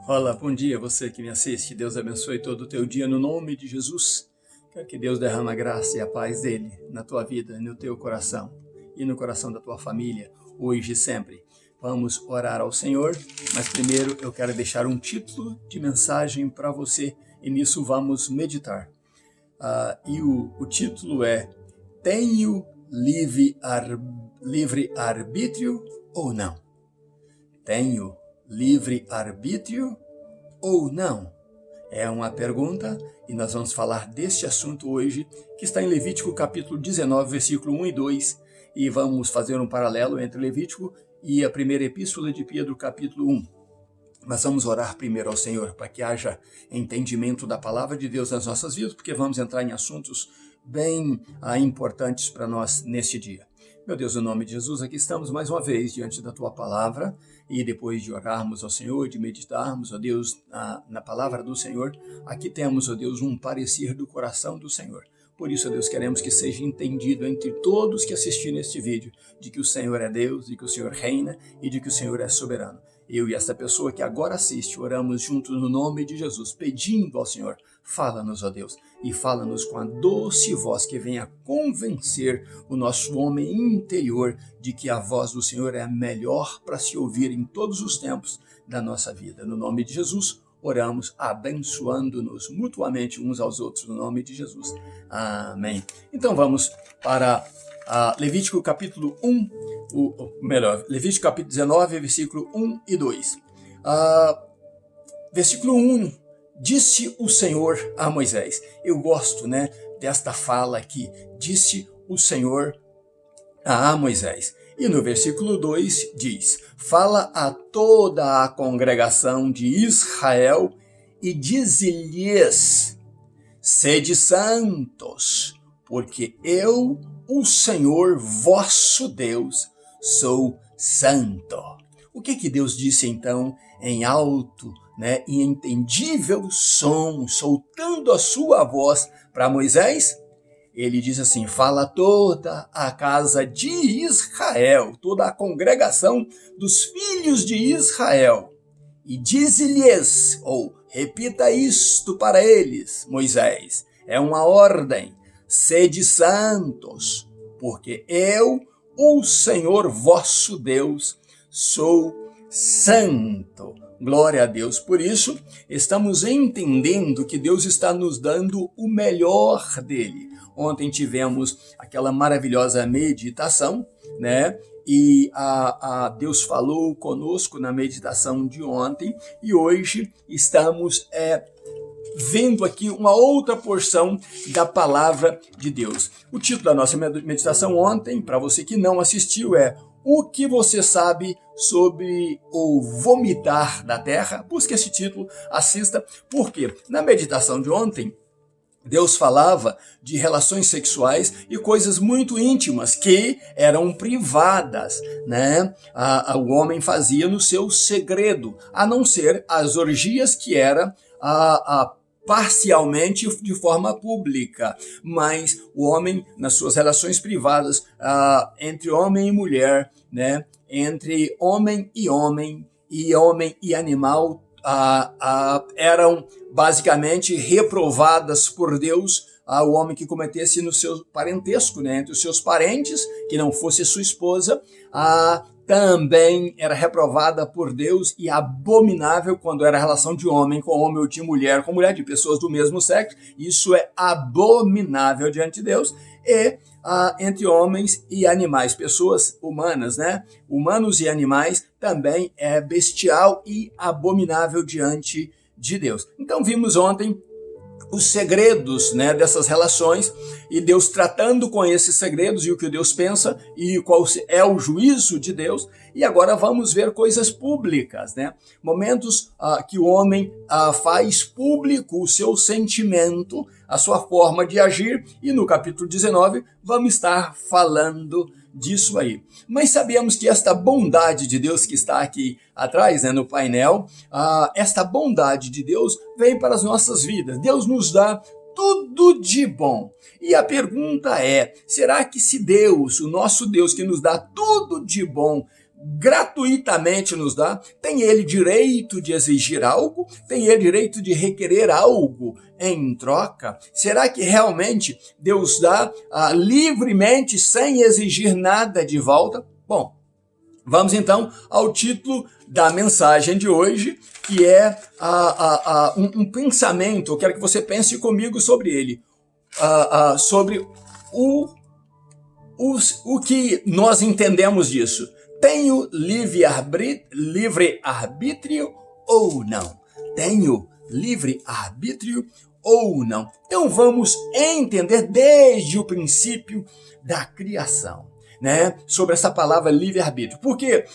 Olá, bom dia, você que me assiste. Deus abençoe todo o teu dia no nome de Jesus. Quero que Deus derrame a graça e a paz dele na tua vida, no teu coração e no coração da tua família, hoje e sempre. Vamos orar ao Senhor, mas primeiro eu quero deixar um título de mensagem para você e nisso vamos meditar. O título é: Tenho livre arbítrio ou não? Tenho livre arbítrio ou não? É uma pergunta e nós vamos falar deste assunto hoje, que está em Levítico capítulo 19, versículo 1 e 2, e vamos fazer um paralelo entre Levítico e a primeira epístola de Pedro, capítulo 1. Mas vamos orar primeiro ao Senhor para que haja entendimento da palavra de Deus nas nossas vidas, porque vamos entrar em assuntos bem importantes para nós neste dia. Meu Deus, no nome de Jesus, aqui estamos mais uma vez diante da Tua palavra e depois de orarmos ao Senhor, de meditarmos, ó Deus, na palavra do Senhor, aqui temos, ó Deus, um parecer do coração do Senhor. Por isso, ó Deus, queremos que seja entendido entre todos que assistirem este vídeo de que o Senhor é Deus, de que o Senhor reina e de que o Senhor é soberano. Eu e essa pessoa que agora assiste, oramos juntos no nome de Jesus, pedindo ao Senhor, fala-nos, ó Deus, e fala-nos com a doce voz que venha convencer o nosso homem interior de que a voz do Senhor é a melhor para se ouvir em todos os tempos da nossa vida. No nome de Jesus, oramos abençoando-nos mutuamente uns aos outros, no nome de Jesus. Amém. Então vamos para Levítico capítulo 1, Levítico capítulo 19, versículo 1 e 2. Versículo 1, disse o Senhor a Moisés. Eu gosto, desta fala aqui, disse o Senhor a Moisés. E no versículo 2 diz: fala a toda a congregação de Israel e dize-lhes: sede santos, porque eu, o Senhor vosso Deus, sou santo. O que Deus disse então em alto, e entendível som, soltando a sua voz para Moisés? Ele diz assim: fala toda a casa de Israel, toda a congregação dos filhos de Israel, e dize-lhes, ou repita isto para eles, Moisés, é uma ordem: sede santos, porque eu, o Senhor vosso Deus, sou santo. Glória a Deus. Por isso, estamos entendendo que Deus está nos dando o melhor dele. Ontem tivemos aquela maravilhosa meditação, E Deus falou conosco na meditação de ontem, e hoje estamos vendo aqui uma outra porção da palavra de Deus. O título da nossa meditação ontem, para você que não assistiu, é: o que você sabe sobre o vomitar da terra? Busque esse título, assista, porque na meditação de ontem, Deus falava de relações sexuais e coisas muito íntimas que eram privadas, O homem fazia no seu segredo, a não ser as orgias que era parcialmente de forma pública, mas o homem nas suas relações privadas, entre homem e mulher, entre homem e homem e animal, eram basicamente reprovadas por Deus o homem que cometesse no seu parentesco, entre os seus parentes, que não fosse sua esposa, também era reprovada por Deus e abominável quando era relação de homem com homem ou de mulher com mulher, de pessoas do mesmo sexo. Isso é abominável diante de Deus. E entre homens e animais, pessoas humanas, humanos e animais, também é bestial e abominável diante de Deus. Então vimos ontem os segredos dessas relações, e Deus tratando com esses segredos e o que Deus pensa e qual é o juízo de Deus. E agora vamos ver coisas públicas, momentos que o homem faz público o seu sentimento, a sua forma de agir, e no capítulo 19 vamos estar falando disso aí. Mas sabemos que esta bondade de Deus que está aqui atrás, no painel, esta bondade de Deus vem para as nossas vidas. Deus nos dá tudo de bom. E a pergunta é: será que se Deus, o nosso Deus que nos dá tudo de bom, gratuitamente nos dá, tem ele direito de exigir algo? Tem ele direito de requerer algo em troca? Será que realmente Deus dá livremente, sem exigir nada de volta? Bom, vamos então ao título da mensagem de hoje, que é um pensamento. Eu quero que você pense comigo sobre ele, sobre o que nós entendemos disso. Tenho livre-arbítrio ou não? Tenho livre-arbítrio ou não? Então vamos entender desde o princípio da criação, né, sobre essa palavra livre-arbítrio. Porque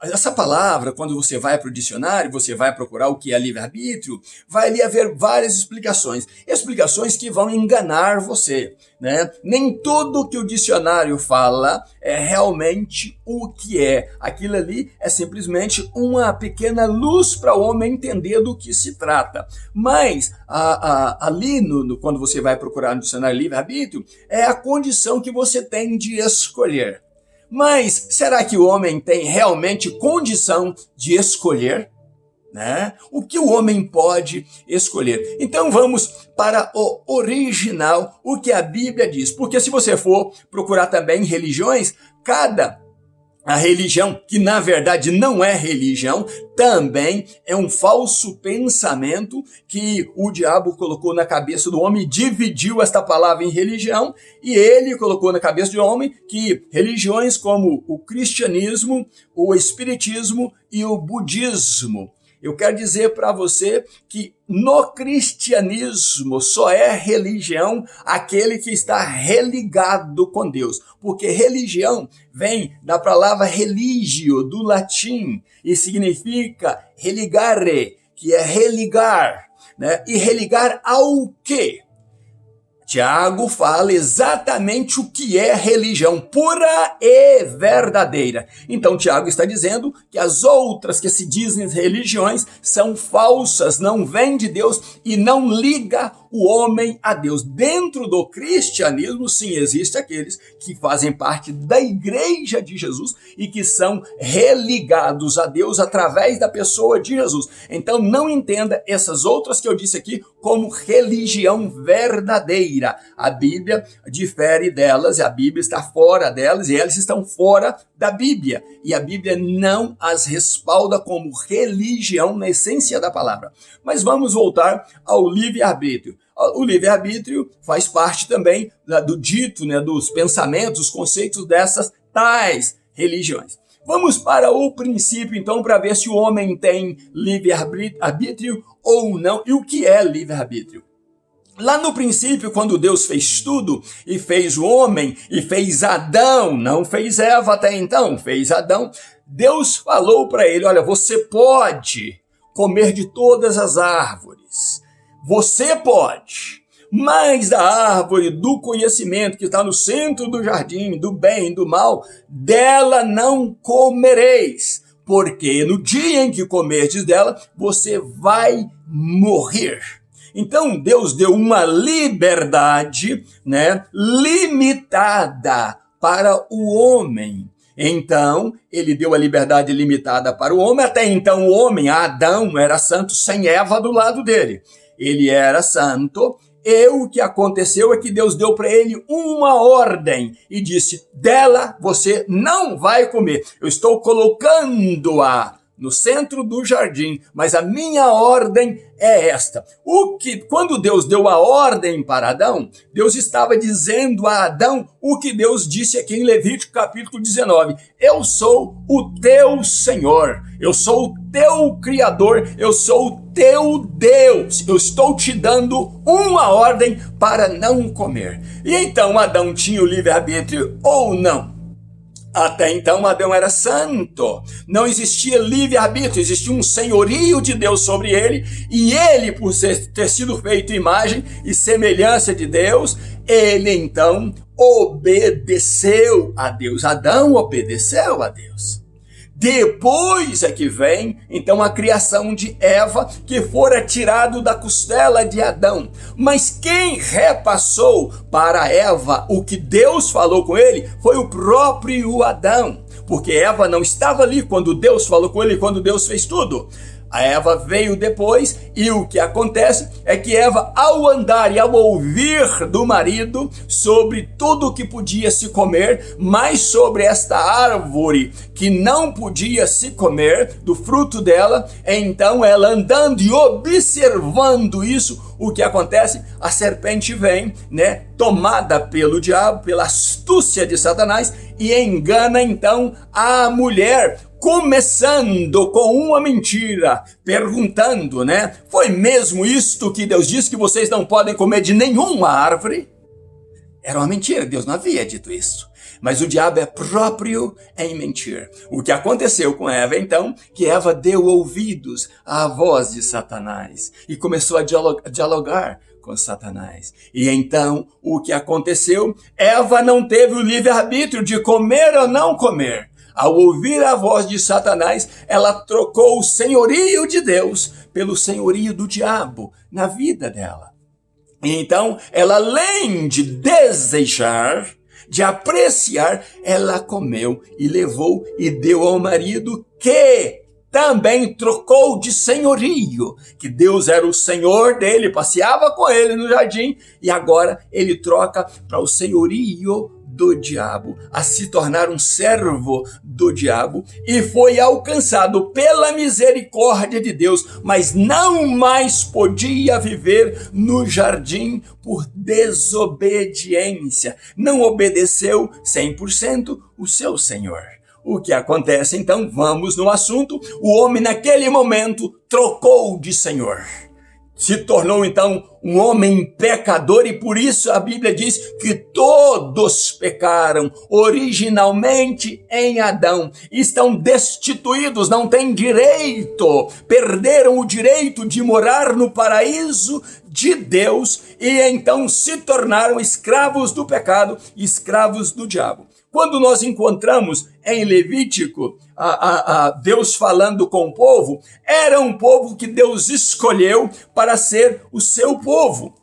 essa palavra, quando você vai para o dicionário, você vai procurar o que é livre-arbítrio, vai ali haver várias explicações que vão enganar você, né? Nem tudo que o dicionário fala é realmente o que é. Aquilo ali é simplesmente uma pequena luz para o homem entender do que se trata. Mas ali, quando você vai procurar no dicionário livre-arbítrio, é a condição que você tem de escolher. Mas será que o homem tem realmente condição de escolher? Né? O que o homem pode escolher? Então vamos para o original, o que a Bíblia diz. Porque se você for procurar também religiões, a religião, que na verdade não é religião, também é um falso pensamento que o diabo colocou na cabeça do homem, dividiu esta palavra em religião, e ele colocou na cabeça do homem que religiões como o cristianismo, o espiritismo e o budismo. Eu quero dizer para você que no cristianismo só é religião aquele que está religado com Deus. Porque religião vem da palavra religio, do latim, e significa religare, que é religar, né? E religar ao quê? Tiago fala exatamente o que é religião pura e verdadeira. Então Tiago está dizendo que as outras que se dizem religiões são falsas, não vêm de Deus e não liga o homem a Deus. Dentro do cristianismo, sim, existem aqueles que fazem parte da igreja de Jesus e que são religados a Deus através da pessoa de Jesus. Então não entenda essas outras que eu disse aqui como religião verdadeira. A Bíblia difere delas, a Bíblia está fora delas e elas estão fora da Bíblia. E a Bíblia não as respalda como religião na essência da palavra. Mas vamos voltar ao livre-arbítrio. O livre-arbítrio faz parte também do dito, né, dos pensamentos, dos conceitos dessas tais religiões. Vamos para o princípio, então, para ver se o homem tem livre-arbítrio ou não. E o que é livre-arbítrio? Lá no princípio, quando Deus fez tudo e fez o homem e fez Adão, não fez Eva até então, fez Adão, Deus falou para ele, olha, você pode comer de todas as árvores, você pode, mas da árvore do conhecimento que está no centro do jardim, do bem e do mal, dela não comereis, porque no dia em que comerdes dela, você vai morrer. Então Deus deu uma liberdade, né, limitada para o homem. Então, ele deu a liberdade limitada para o homem. Até então, o homem, Adão, era santo sem Eva do lado dele. Ele era santo. E o que aconteceu é que Deus deu para ele uma ordem e disse, dela você não vai comer. Eu estou colocando-a no centro do jardim, mas a minha ordem é esta. Quando Deus deu a ordem para Adão, Deus estava dizendo a Adão o que Deus disse aqui em Levítico capítulo 19. Eu sou o teu Senhor, eu sou o teu Criador, eu sou o teu Deus. Eu estou te dando uma ordem para não comer. E então Adão tinha o livre-arbítrio ou não? Até então Adão era santo, não existia livre-arbítrio, existia um senhorio de Deus sobre ele, e ele, por ter sido feito imagem e semelhança de Deus, ele então obedeceu a Deus. Adão obedeceu a Deus. Depois é que vem, então, a criação de Eva, que fora tirado da costela de Adão. Mas quem repassou para Eva o que Deus falou com ele foi o próprio Adão. Porque Eva não estava ali quando Deus falou com ele, quando Deus fez tudo. A Eva veio depois e o que acontece é que Eva, ao andar e ao ouvir do marido sobre tudo o que podia se comer, mas sobre esta árvore que não podia se comer do fruto dela, então ela andando e observando isso, o que acontece? A serpente vem, tomada pelo diabo, pela astúcia de Satanás, e engana então a mulher, começando com uma mentira, perguntando, foi mesmo isto que Deus disse, que vocês não podem comer de nenhuma árvore? Era uma mentira, Deus não havia dito isso. Mas o diabo é próprio em mentir. O que aconteceu com Eva, então, que Eva deu ouvidos à voz de Satanás e começou a dialogar com Satanás. E então, o que aconteceu? Eva não teve o livre-arbítrio de comer ou não comer. Ao ouvir a voz de Satanás, ela trocou o senhorio de Deus pelo senhorio do diabo na vida dela. E então, ela, além de desejar, de apreciar, ela comeu e levou e deu ao marido, que também trocou de senhorio, que Deus era o senhor dele, passeava com ele no jardim, e agora ele troca para o senhorio do diabo, a se tornar um servo do diabo, e foi alcançado pela misericórdia de Deus, mas não mais podia viver no jardim por desobediência. Não obedeceu 100% o seu Senhor. O que acontece então? Vamos no assunto. O homem naquele momento trocou de Senhor. Se tornou então um homem pecador, e por isso a Bíblia diz que todos pecaram originalmente em Adão. Estão destituídos, não têm direito, perderam o direito de morar no paraíso de Deus e então se tornaram escravos do pecado, escravos do diabo. Quando nós encontramos em Levítico Deus falando com o povo, era um povo que Deus escolheu para ser o seu povo.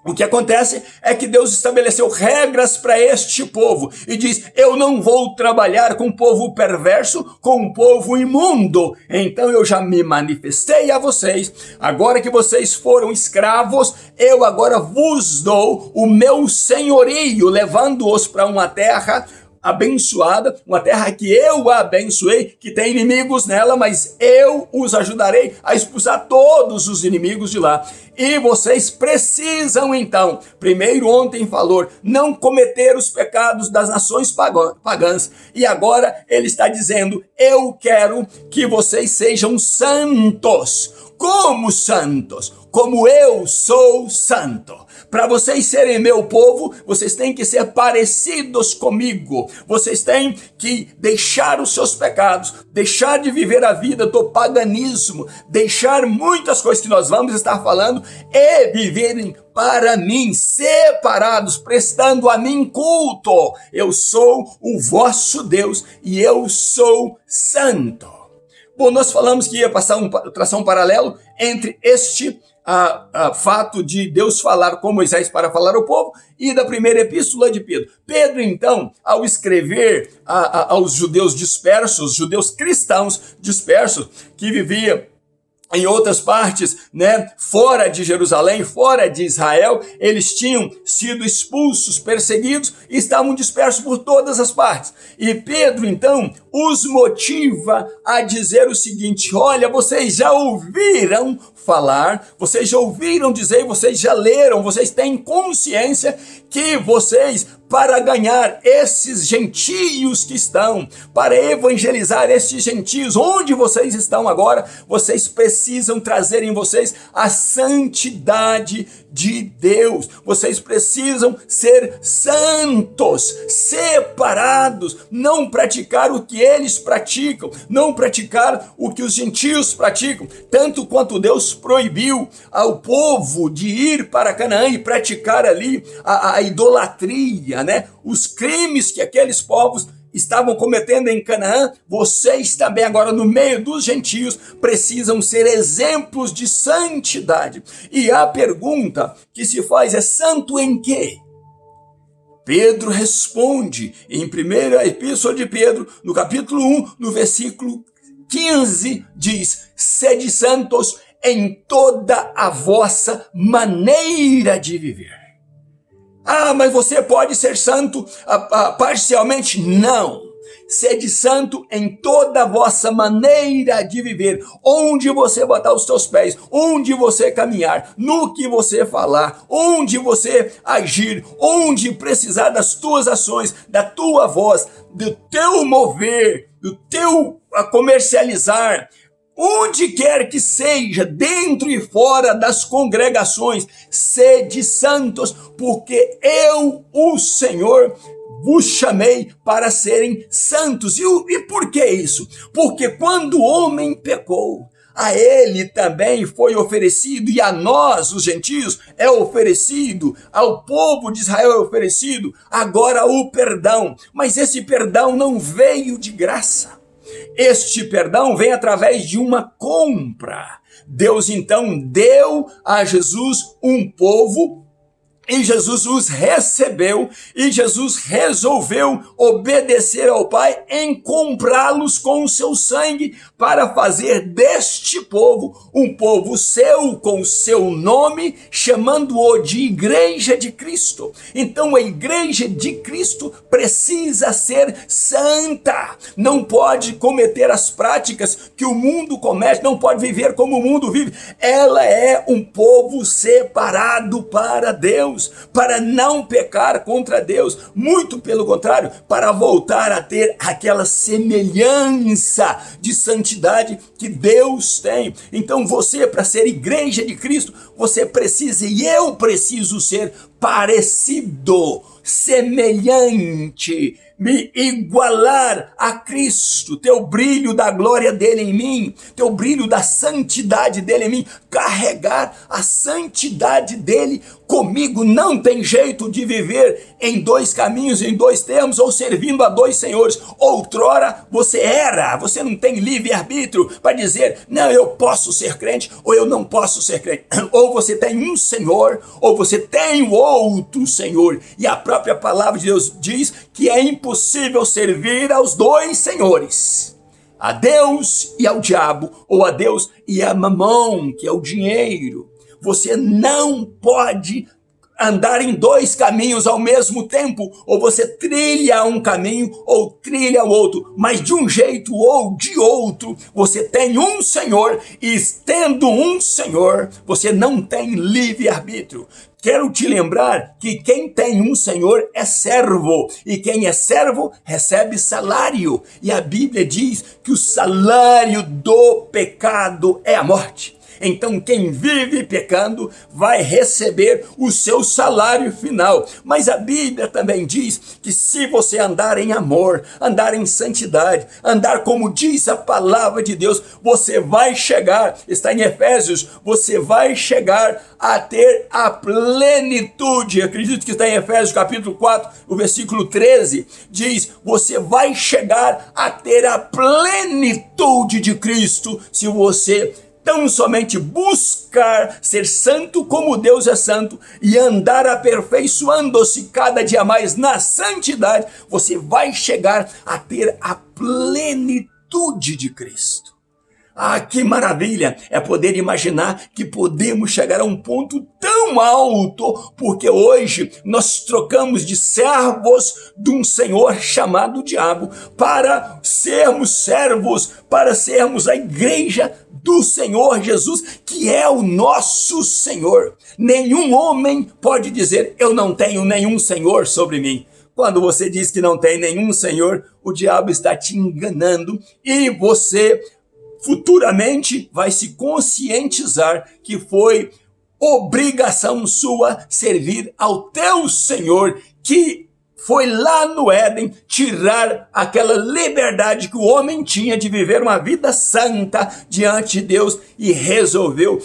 O que acontece é que Deus estabeleceu regras para este povo e diz: eu não vou trabalhar com um povo perverso, com um povo imundo. Então eu já me manifestei a vocês. Agora que vocês foram escravos, eu agora vos dou o meu senhorio, levando-os para uma terra abençoada, uma terra que eu abençoei, que tem inimigos nela, mas eu os ajudarei a expulsar todos os inimigos de lá. E vocês precisam então, primeiro ontem falou, não cometer os pecados das nações pagãs, e agora ele está dizendo: eu quero que vocês sejam santos. Como santos? Como eu sou santo. Para vocês serem meu povo, vocês têm que ser parecidos comigo. Vocês têm que deixar os seus pecados, deixar de viver a vida do paganismo, deixar muitas coisas que nós vamos estar falando e viverem para mim, separados, prestando a mim culto. Eu sou o vosso Deus e eu sou santo. Bom, nós falamos que ia traçar um paralelo entre este fato de Deus falar com Moisés para falar ao povo e da primeira epístola de Pedro. Pedro, então, ao escrever aos judeus dispersos, judeus cristãos dispersos, que viviam em outras partes, fora de Jerusalém, fora de Israel, eles tinham sido expulsos, perseguidos e estavam dispersos por todas as partes. E Pedro, então, os motiva a dizer o seguinte: olha, vocês já ouviram falar, vocês já ouviram dizer, vocês já leram, vocês têm consciência que vocês, para ganhar esses gentios que estão, para evangelizar esses gentios, onde vocês estão agora, vocês precisam trazer em vocês a santidade de Deus. Vocês precisam ser santos, separados, não praticar o que eles praticam, não praticar o que os gentios praticam, tanto quanto Deus proibiu ao povo de ir para Canaã e praticar ali a idolatria, os crimes que aqueles povos estavam cometendo em Canaã, vocês também agora no meio dos gentios precisam ser exemplos de santidade. E a pergunta que se faz é: santo em quê? Pedro responde em 1ª Epístola de Pedro, no capítulo 1, no versículo 15, diz: sede santos em toda a vossa maneira de viver. Ah, mas você pode ser santo parcialmente? Não. Sede santo em toda a vossa maneira de viver, onde você botar os seus pés, onde você caminhar, no que você falar, onde você agir, onde precisar das tuas ações, da tua voz, do teu mover, do teu comercializar, onde quer que seja, dentro e fora das congregações, sede santos, porque eu, o Senhor, vos chamei para serem santos. E por que isso? Porque quando o homem pecou, a ele também foi oferecido, e a nós, os gentios, é oferecido, ao povo de Israel é oferecido, agora o perdão. Mas esse perdão não veio de graça. Este perdão vem através de uma compra. Deus então deu a Jesus um povo, e Jesus os recebeu, e Jesus resolveu obedecer ao Pai em comprá-los com o seu sangue, para fazer deste povo um povo seu, com o seu nome, chamando-o de Igreja de Cristo. Então a Igreja de Cristo precisa ser santa, não pode cometer as práticas que o mundo comete, não pode viver como o mundo vive. Ela é um povo separado para Deus, para não pecar contra Deus, muito pelo contrário, para voltar a ter aquela semelhança de santidade que Deus tem. Então você, para ser Igreja de Cristo, você precisa, e eu preciso ser parecido, semelhante, me igualar a Cristo, ter o brilho da glória dele em mim, ter o brilho da santidade dele em mim, carregar a santidade dele comigo. Não tem jeito de viver em dois caminhos, em dois termos, ou servindo a dois senhores. Outrora você não tem livre-arbítrio para dizer: não, eu posso ser crente, ou eu não posso ser crente. Ou você tem um Senhor, ou você tem o outro Senhor. E a própria palavra de Deus diz que é impossível servir aos dois senhores, a Deus e ao diabo, ou a Deus e a mamão, que é o dinheiro. Você não pode andar em dois caminhos ao mesmo tempo, ou você trilha um caminho ou trilha o outro, mas de um jeito ou de outro, você tem um Senhor, e tendo um Senhor, você não tem livre-arbítrio. Quero te lembrar que quem tem um Senhor é servo, e quem é servo recebe salário, e a Bíblia diz que o salário do pecado é a morte. Então quem vive pecando vai receber o seu salário final. Mas a Bíblia também diz que se você andar em amor, andar em santidade, andar como diz a palavra de Deus, você vai chegar, está em Efésios, você vai chegar a ter a plenitude. Acredito que está em Efésios capítulo 4, o versículo 13, diz: você vai chegar a ter a plenitude de Cristo, se você tão somente buscar ser santo como Deus é santo, e andar aperfeiçoando-se cada dia mais na santidade, você vai chegar a ter a plenitude de Cristo. Ah, que maravilha é poder imaginar que podemos chegar a um ponto tão alto, porque hoje nós trocamos de servos de um senhor chamado diabo para sermos servos, para sermos a igreja do Senhor Jesus, que é o nosso Senhor. Nenhum homem pode dizer: eu não tenho nenhum senhor sobre mim. Quando você diz que não tem nenhum senhor, o diabo está te enganando, e você futuramente vai se conscientizar que foi obrigação sua servir ao teu Senhor, que foi lá no Éden tirar aquela liberdade que o homem tinha de viver uma vida santa diante de Deus, e resolveu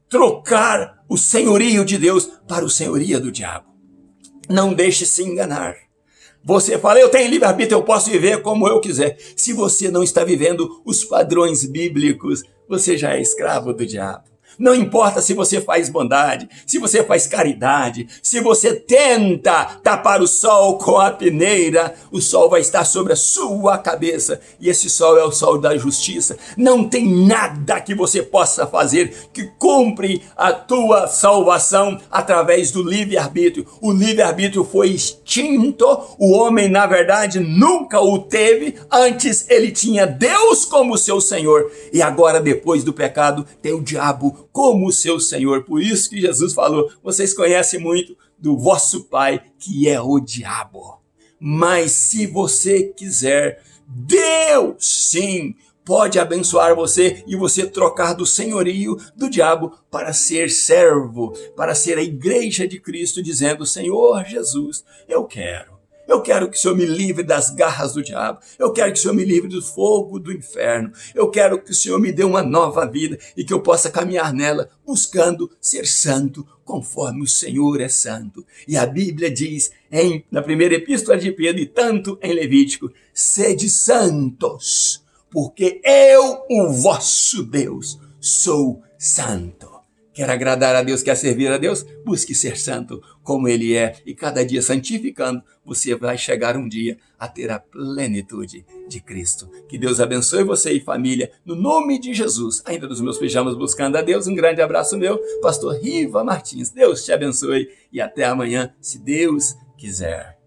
trocar o senhorio de Deus para o senhorio do diabo. Não deixe se enganar. Você fala, eu tenho livre-arbítrio, eu posso viver como eu quiser. Se você não está vivendo os padrões bíblicos, você já é escravo do diabo. Não importa se você faz bondade, se você faz caridade, se você tenta tapar o sol com a peneira, o sol vai estar sobre a sua cabeça. E esse sol é o sol da justiça. Não tem nada que você possa fazer que cumpre a tua salvação através do livre-arbítrio. O livre-arbítrio foi extinto. O homem, na verdade, nunca o teve. Antes ele tinha Deus como seu Senhor. E agora, depois do pecado, tem o diabo como seu Senhor. Por isso que Jesus falou, vocês conhecem muito do vosso pai, que é o diabo. Mas se você quiser, Deus sim pode abençoar você e você trocar do senhorio do diabo para ser servo, para ser a igreja de Cristo, dizendo, Senhor Jesus, eu quero que o Senhor me livre das garras do diabo. Eu quero que o Senhor me livre do fogo do inferno. Eu quero que o Senhor me dê uma nova vida e que eu possa caminhar nela buscando ser santo conforme o Senhor é santo. E a Bíblia diz na primeira epístola de Pedro e tanto em Levítico, sede santos, porque eu, o vosso Deus, sou santo. Quer agradar a Deus, quer servir a Deus? Busque ser santo como Ele é. E cada dia santificando, você vai chegar um dia a ter a plenitude de Cristo. Que Deus abençoe você e família, no nome de Jesus. Ainda nos meus pijamas buscando a Deus, um grande abraço meu, pastor Riva Martins. Deus te abençoe e até amanhã, se Deus quiser.